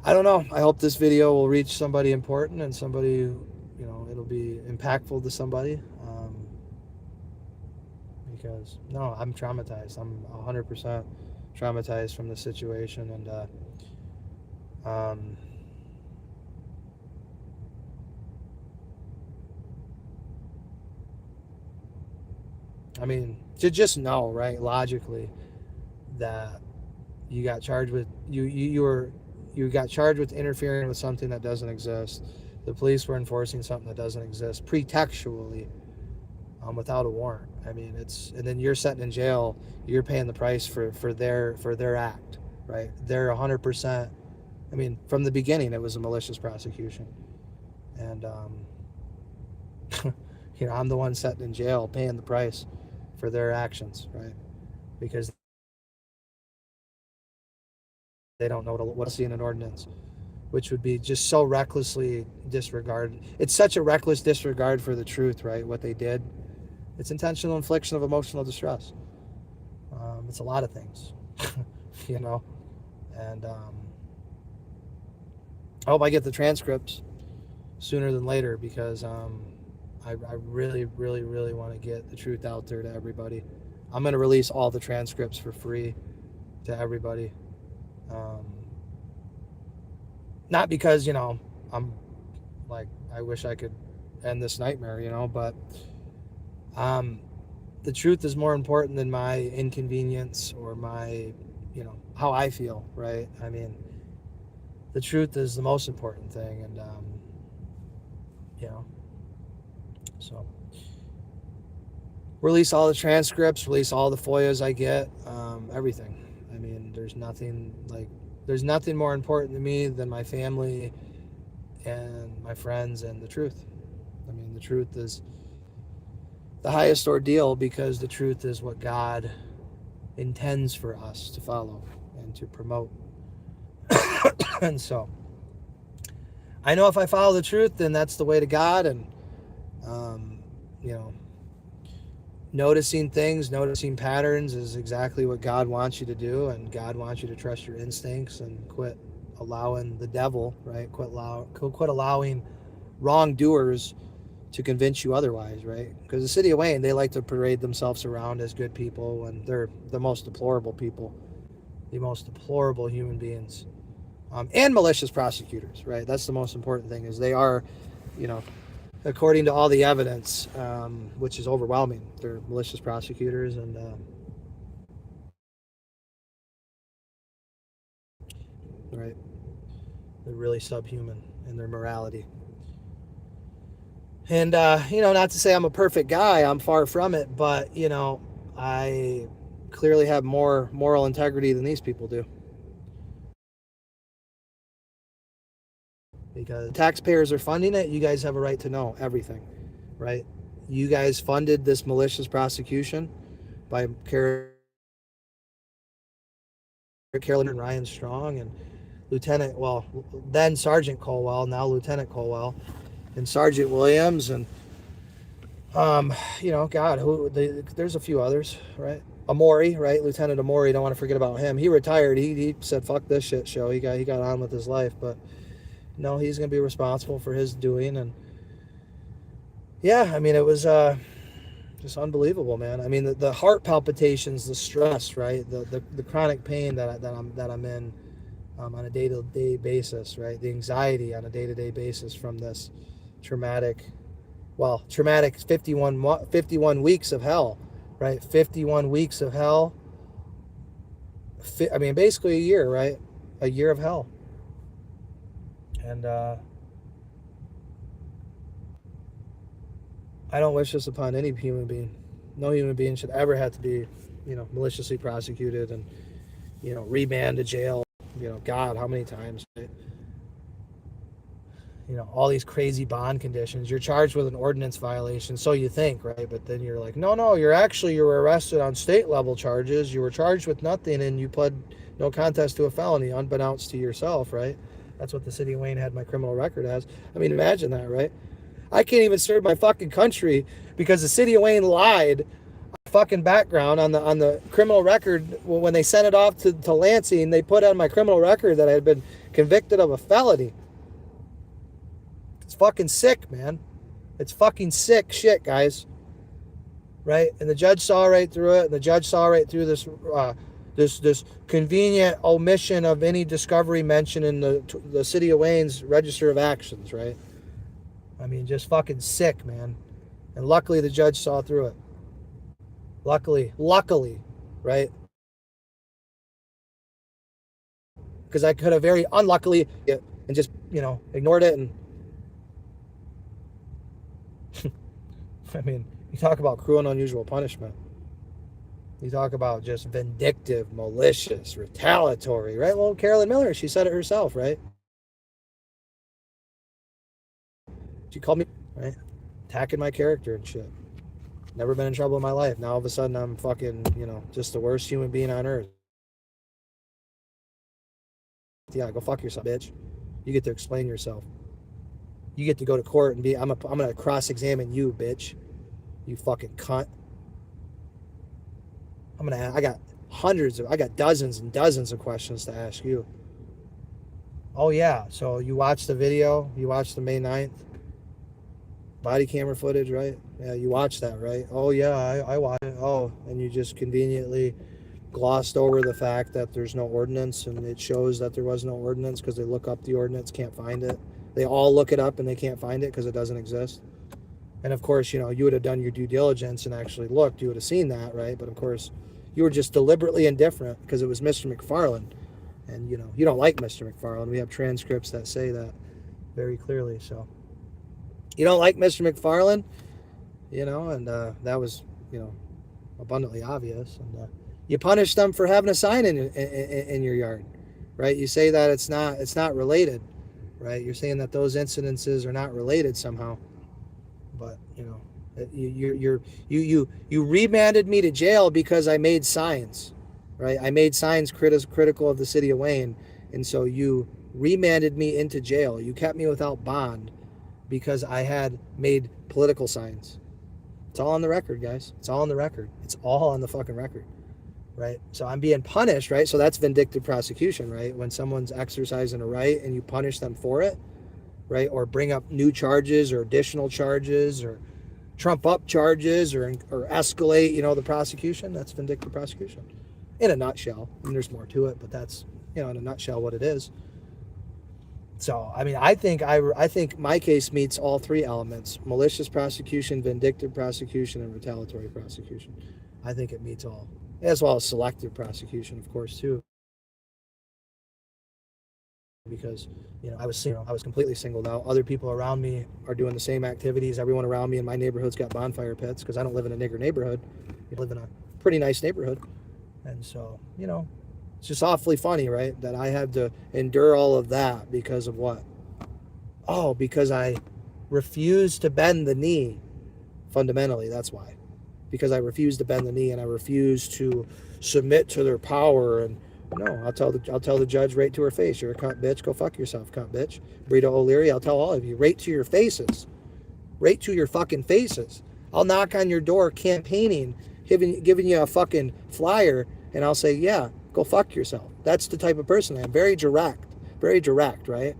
I don't know. I hope this video will reach somebody important and somebody who, you know, it'll be impactful to somebody. Because no, I'm traumatized. I'm 100% traumatized from the situation, and I mean, to just know, right, logically, that you got charged with you got charged with interfering with something that doesn't exist. The police were enforcing something that doesn't exist pretextually, without a warrant. I mean, and then you're sitting in jail. You're paying the price for their act, right? They're 100%. I mean, from the beginning, it was a malicious prosecution, and you know, I'm the one sitting in jail paying the price for their actions, right? Because they don't know what to see in an ordinance, which would be just so recklessly disregarded. It's such a reckless disregard for the truth, right? What they did. It's intentional infliction of emotional distress. It's a lot of things, you know. And I hope I get the transcripts sooner than later, because I really, really, really want to get the truth out there to everybody. I'm going to release all the transcripts for free to everybody. Not because, you know, I'm like, I wish I could end this nightmare, you know, but the truth is more important than my inconvenience or my, you know, how I feel, right? I mean, the truth is the most important thing, and you know, so release all the transcripts, release all the FOIAs I get, everything. I mean, there's nothing more important to me than my family and my friends and the truth. I mean, the truth is the highest ordeal, because the truth is what God intends for us to follow and to promote. And so I know if I follow the truth, then that's the way to God. And you know, noticing things, noticing patterns is exactly what God wants you to do. And God wants you to trust your instincts and quit allowing the devil, right? Quit allowing wrongdoers to convince you otherwise, right? Because the city of Wayne, they like to parade themselves around as good people, and they're the most deplorable people, the most deplorable human beings, and malicious prosecutors, right? That's the most important thing, is they are, you know, according to all the evidence, which is overwhelming, they're malicious prosecutors, and right, they're really subhuman in their morality. And, you know, not to say I'm a perfect guy, I'm far from it, but, you know, I clearly have more moral integrity than these people do. Because taxpayers are funding it, you guys have a right to know everything, right? You guys funded this malicious prosecution by Carolyn and Ryan Strong and then Sergeant Colwell, now Lieutenant Colwell, and Sergeant Williams, and you know, God, there's a few others, right? Amori, right? Lieutenant Amori, don't want to forget about him. He retired. He said, "Fuck this shit show." He got on with his life, but no, he's going to be responsible for his doing. And yeah, I mean, it was just unbelievable, man. I mean, the heart palpitations, the stress, right? The chronic pain that I'm in on a day-to-day basis, right? The anxiety on a day-to-day basis from this traumatic 51 weeks of hell, right? 51 weeks of hell. I mean, basically a year, right? A year of hell. And I don't wish this upon any human being. No human being should ever have to be, maliciously prosecuted and, remanded to jail. God, how many times? Right? All these crazy bond conditions. You're charged with an ordinance violation, so you think, right? But then you're like, no, you were arrested on state level charges. You were charged with nothing, and you pled no contest to a felony, unbeknownst to yourself, right? That's what the city of Wayne had my criminal record as. I mean, imagine that, right? I can't even serve my fucking country because the city of Wayne lied fucking background on the criminal record. When they sent it off to Lansing, they put on my criminal record that I had been convicted of a felony. It's fucking sick, man. It's fucking sick shit, guys. Right? And the judge saw right through it. And the judge saw right through this this convenient omission of any discovery mention in the city of Wayne's register of actions, right? I mean, just fucking sick, man. And luckily the judge saw through it. Luckily, right? Because I could have very unluckily and just, ignored it. And I mean, you talk about cruel and unusual punishment. You talk about just vindictive, malicious, retaliatory, right? Well, Carolyn Miller, she said it herself, right? She called me, right? Attacking my character and shit. Never been in trouble in my life. Now all of a sudden I'm fucking, just the worst human being on earth. Yeah, go fuck yourself, bitch. You get to explain yourself. You get to go to court and I'm gonna cross-examine you, bitch. You fucking cunt. I got dozens and dozens of questions to ask you. Oh yeah, so you watched the video? You watched the May 9th? Body camera footage, right? Yeah, you watched that, right? Oh yeah, I watched it. Oh, and you just conveniently glossed over the fact that there's no ordinance, and it shows that there was no ordinance because they look up the ordinance, can't find it. They all look it up and they can't find it because it doesn't exist. And of course, you would have done your due diligence and actually looked. You would have seen that, right? But of course, you were just deliberately indifferent because it was Mr. McFarland. And, you don't like Mr. McFarland. We have transcripts that say that very clearly. So, you don't like Mr. McFarland, and that was, abundantly obvious. And you punish them for having a sign in your yard, right? You say that it's not related, right? You're saying that those incidences are not related somehow. But, you remanded me to jail because I made signs, right? I made signs critical of the city of Wayne. And so you remanded me into jail. You kept me without bond because I had made political signs. It's all on the record, guys. It's all on the record. It's all on the fucking record, right? So I'm being punished, right? So that's vindictive prosecution, right? When someone's exercising a right and you punish them for it, right? Or bring up new charges or additional charges or trump up charges or escalate, the prosecution. That's vindictive prosecution in a nutshell. And there's more to it, but that's, in a nutshell what it is. So, I mean, I think my case meets all three elements: malicious prosecution, vindictive prosecution, and retaliatory prosecution. I think it meets all, as well as selective prosecution, of course, too. Because I was completely singled out. Other people around me are doing the same activities. Everyone around me in my neighborhood's got bonfire pits because I don't live in a nigger neighborhood. I live in a pretty nice neighborhood, and so it's just awfully funny, right, that I had to endure all of that because of what? Oh, because I refused to bend the knee. Fundamentally, that's why. Because I refused to bend the knee and I refused to submit to their power. And no, I'll tell the judge right to her face, "You're a cunt bitch. Go fuck yourself, cunt bitch." Brito O'Leary, I'll tell all of you right to your faces, right to your fucking faces. I'll knock on your door campaigning, giving you a fucking flyer, and I'll say, "Yeah, go fuck yourself." That's the type of person I am. Very direct, right?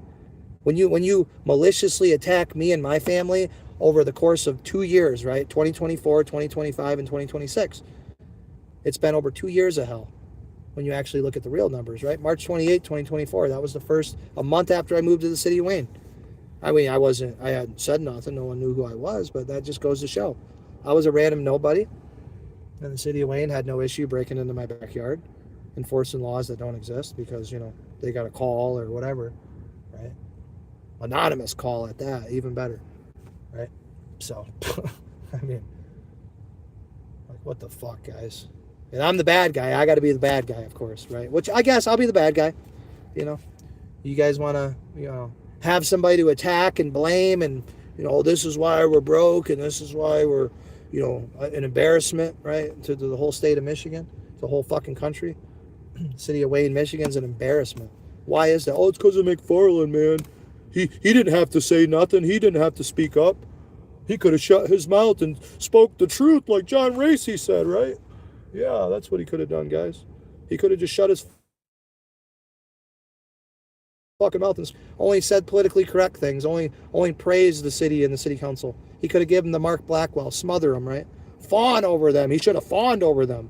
When you maliciously attack me and my family over the course of 2 years, right? 2024, 2025, and 2026. It's been over 2 years of hell when you actually look at the real numbers, right? March 28, 2024. That was a month after I moved to the city of Wayne. I mean, I hadn't said nothing. No one knew who I was, but that just goes to show. I was a random nobody, and the city of Wayne had no issue breaking into my backyard, enforcing laws that don't exist because, they got a call or whatever, right? Anonymous call at that, even better, right? So, I mean, like, what the fuck, guys? And I'm the bad guy. I got to be the bad guy, of course, right? Which I guess I'll be the bad guy. You know, you guys want to, have somebody to attack and blame, and this is why we're broke, and this is why we're, an embarrassment, right, to the whole state of Michigan, the whole fucking country. City of Wayne, Michigan's an embarrassment. Why is that? Oh, it's because of McFarland, man. He didn't have to say nothing. He didn't have to speak up. He could have shut his mouth and spoke the truth like John Racy said, right? Yeah, that's what he could have done, guys. He could have just shut his fucking mouth and only said politically correct things, only praised the city and the city council. He could have given the Mark Blackwell, smother them, right? Fawn over them. He should have fawned over them.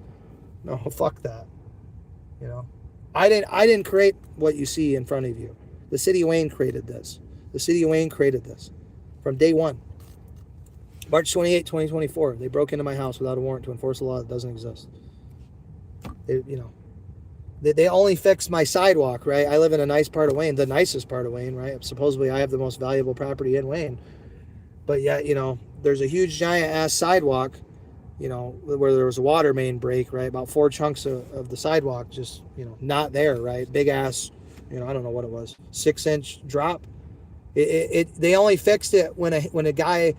No, fuck that. I didn't create what you see in front of you. The city of Wayne created this. The city of Wayne created this from day one. March 28, 2024, they broke into my house without a warrant to enforce a law that doesn't exist. They only fixed my sidewalk, right? I live in a nice part of Wayne, the nicest part of Wayne, right? Supposedly I have the most valuable property in Wayne. But yet, there's a huge giant ass sidewalk, where there was a water main break, right? About 4 chunks of the sidewalk just, not there, right? Big ass, I don't know what it was, 6-inch drop. They only fixed it when a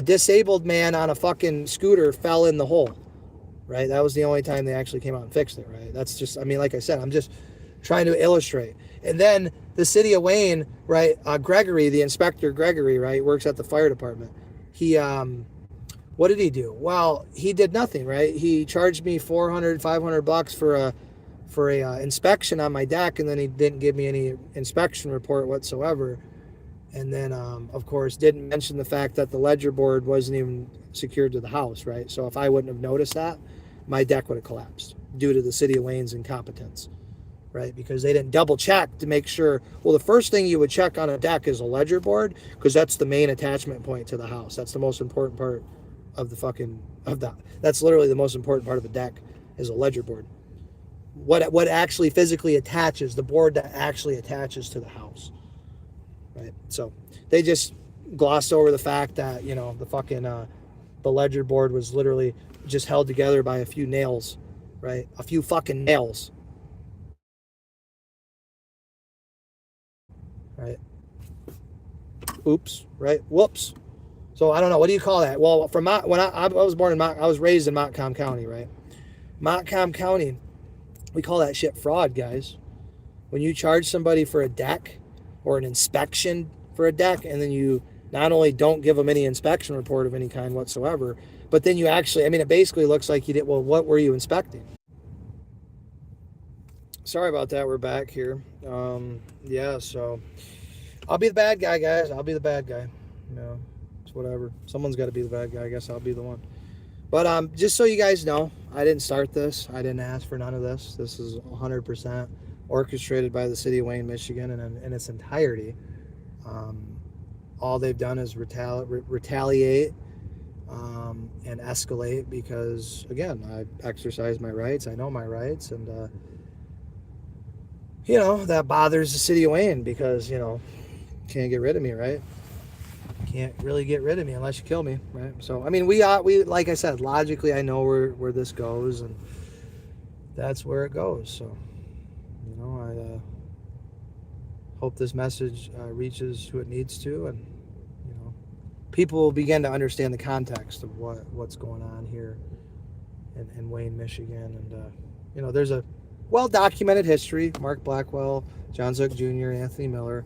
disabled man on a fucking scooter fell in the hole. Right? That was the only time they actually came out and fixed it, right? That's just, like I said, I'm just trying to illustrate. And then the city of Wayne, right? Gregory, the inspector Gregory, right? Works at the fire department. He, what did he do? Well, he did nothing, right? He charged me $400-$500 for a inspection on my deck, and then he didn't give me any inspection report whatsoever. And then, of course, didn't mention the fact that the ledger board wasn't even secured to the house, right? So if I wouldn't have noticed that, my deck would have collapsed due to the city of Wayne's incompetence, right? Because they didn't double check to make sure. Well, the first thing you would check on a deck is a ledger board, because that's the main attachment point to the house. That's the most important part of that's literally the most important part of a deck is a ledger board. What actually physically attaches, the board that actually attaches to the house. Right. So they just glossed over the fact that, the fucking, the ledger board was literally just held together by a few nails, right? A few fucking nails. Right. Oops. Right. Whoops. So I don't know. What do you call that? Well, when I was born in I was raised in Montcalm County, right? Montcalm County, we call that shit fraud, guys. When you charge somebody for a deck, or an inspection for a deck, and then you not only don't give them any inspection report of any kind whatsoever, but then you actually, it basically looks like you did, well, what were you inspecting? Sorry about that, we're back here. Yeah, so I'll be the bad guy, guys. I'll be the bad guy. It's whatever. Someone's got to be the bad guy. I guess I'll be the one. But just so you guys know, I didn't start this. I didn't ask for none of this. This is 100% orchestrated by the city of Wayne, Michigan, and in its entirety. All they've done is retaliate and escalate because, again, I exercise my rights. I know my rights, and that bothers the city of Wayne because can't get rid of me, right? Can't really get rid of me unless you kill me, right? So we like I said, logically, I know where this goes, and that's where it goes. So. I hope this message reaches who it needs to, and people will begin to understand the context of what's going on here in Wayne, Michigan, and there's a well-documented history. Mark Blackwell, John Zook Jr., Anthony Miller,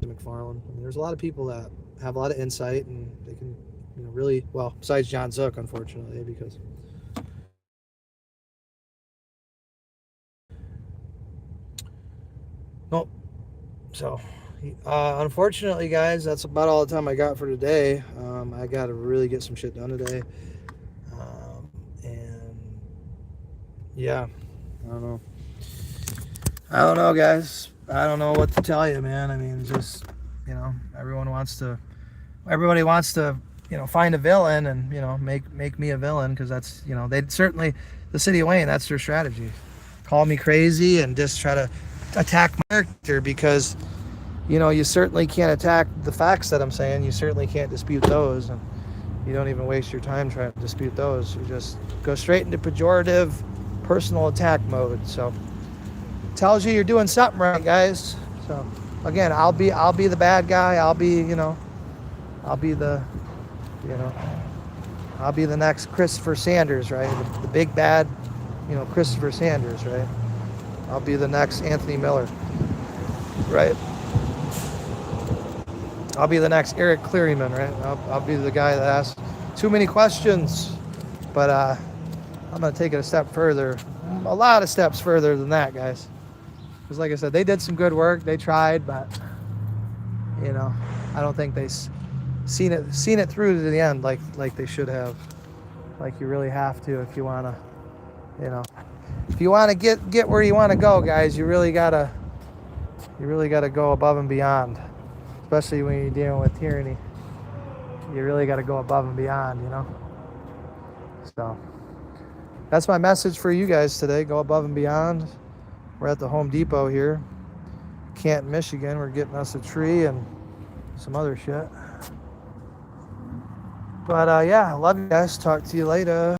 McFarland. There's a lot of people that have a lot of insight, and they can really well, besides John Zook, unfortunately, because nope. So, unfortunately, guys, that's about all the time I got for today. I got to really get some shit done today. And, yeah, I don't know, guys. I don't know what to tell you, man. Just, everybody wants to, find a villain and, make me a villain because that's, they'd certainly, the city of Wayne, that's their strategy. Call me crazy and just try to attack my character because you certainly can't attack the facts that I'm saying. You certainly can't dispute those, and you don't even waste your time trying to dispute those. You just go straight into pejorative, personal attack mode. So tells you you're doing something right, guys. So again, I'll be the bad guy. I'll be the I'll be the next Christopher Sanders, right? The big bad, Christopher Sanders, right? I'll be the next Anthony Miller, right? I'll be the next Eric Clearyman, right? I'll be the guy that asks too many questions. But I'm going to take it a step further, a lot of steps further than that, guys. Because like I said, they did some good work. They tried, but, I don't think they seen it through to the end like they should have. Like you really have to if you want to, if you want to get where you want to go, guys, you really got to go above and beyond. Especially when you're dealing with tyranny, you really got to go above and beyond, So that's my message for you guys today. Go above and beyond. We're at the Home Depot here, Canton, Michigan. We're getting us a tree and some other shit. But yeah, I love you guys. Talk to you later.